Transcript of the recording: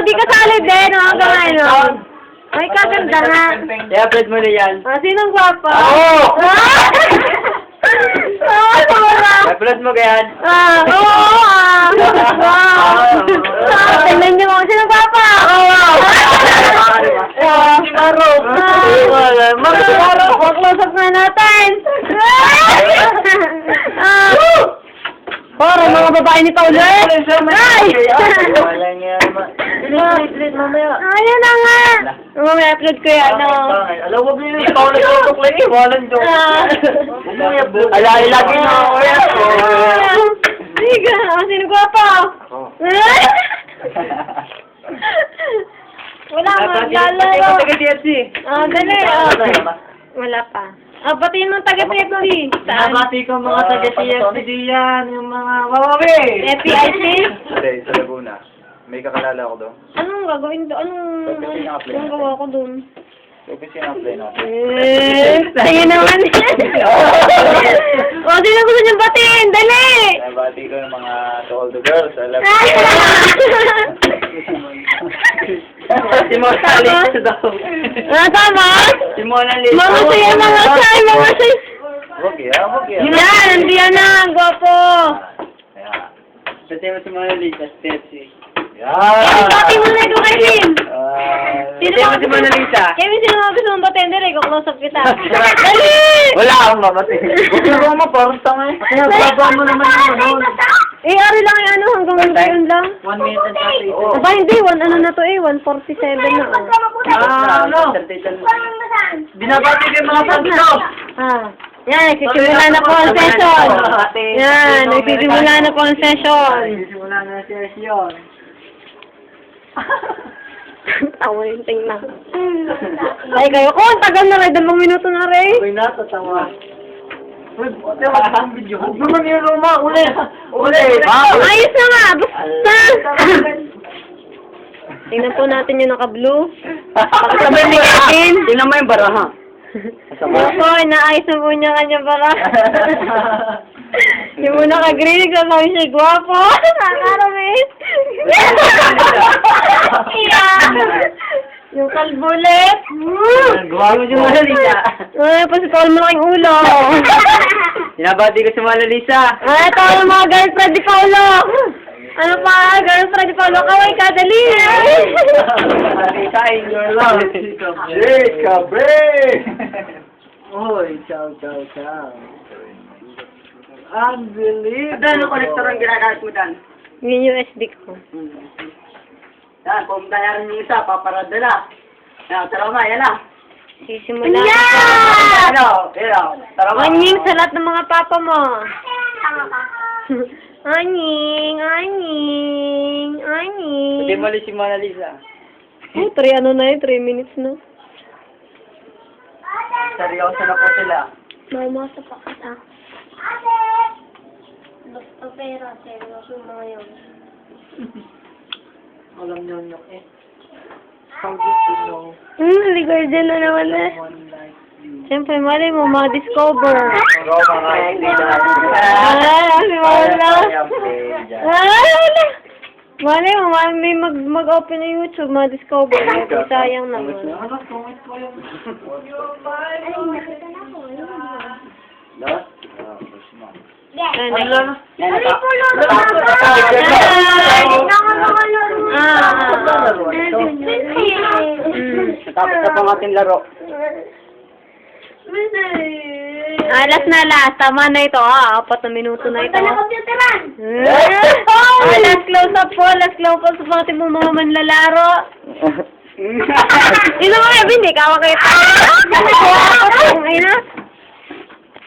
Hindi ka salad din, no? Hanggang ano. Ay, kaganda nga. I-upload mo na yan. Sinong gwapa? Ako! Wala. I-upload mo kaya yan. Wow. Tingnan niyo mo. Sinong gwapa? Si Maro. Maro. Close up na natin. Para mga babae ni Paulo. Ay! Wala nga naman. Delete mamaya. Ayun na nga. Mamaya upload ko yan. Alam mo ba yun? Ikaw nagtutok lang eh. Walang joke. Alay lagi na ako yan. Sige. Sino gwapa? Wala nga. Lalaro. Taga-TFC. Dali. Wala pa. Batiin mo taga-TFC. Nabati ko mga taga-TFC diyan. Yung mga wawawi. FPIC? Hindi, sa Laguna. May kakalala ko doon. Anong gagawin doon? Anong gawa ko doon? So, kasi na-apply natin. Tingin naman. Sino gusto niyong batiin? Dali! Nabati ko yung mga to all the girls. I love Si Mona Lisa daw. Tama? Si Mona Lisa. Mga say. Wag yan, wag yan. Yan, nandiyan na. Gwapo. Ayan. Kasi mo si Mona Lisa, TFC. Bati mo na ito kay Lynn. Kasi mo si Mona Lisa. Kevin, sino mga gusto mong batiin? Dali, close up kita. Dali! Wala akong mamati. Huwag na mo, parang tanga eh. Baba mo naman yung ano. Ari lang yung ano, hanggang ngayon lang. 1 minute and 30. Aba, hindi, ano na to 1:47 na. Ano? Binabati ko yung mga fans ko. Yan, nagsisimula na po ang session. Yan, nagsisimula na po ang session. Nagsisimula na ang session. Tawa yung tingnan. Ay, kayo ko, ang tagal na rin, 2 minuto na rin. Uy, natatawa. Uy, ang video. Huwag naman yung Roma. Uli. Ayos na nga, basta. Tingnan po natin yung naka-blue. Pakasabay ni Kevin. Tingnan mo yung baraha. Opo, inaayos na po niya kanya para. Yung muna ka-green, nagsasabi siya, gwapo. Nakakaramit. Yung kalbulit. Gawa mo si Mona Lisa. Ay, pasipal mo lang yung ulo. Sinabati ko si Mona Lisa. Ay, ito ang mga girlfriend ni Paolo. Ano pa, girlfriend ni Paolo? Kaway ka, dali. Sa your love. Kabre! Uy, ciao. Unbelievable. Ano connector ang ginagamit mo dan? Yun yung SD ko. Yan, kung bayaran yung isa, paparadala. Yan, tara ma, yan na. Sisimula na. Ano, tara ma. Anying sa lahat ng mga papa mo. Anying. Hindi mali si Mona Lisa. 3 minutes na. Seryoso na po sila. Mamasa pa kita. Basta pera, seryoso mga yun. Alam niyo nyo eh. How did you know Guardian na naman eh. one like you? Siyempre, mali mo, ma-discover. Roma nga hindi na. Si Wala. Wala. Mali mo, may mag-open ng YouTube, ma-discover. Kung sayang naman. Ano, comment ko yung... Natapos na pang ating laro. Last na last. Tama na ito. 4 na minuto na ito. Last close up po. Last close up sa ating mga manlalaro. Ino mo, Kevin, di kawa kayo tayo. Ay na.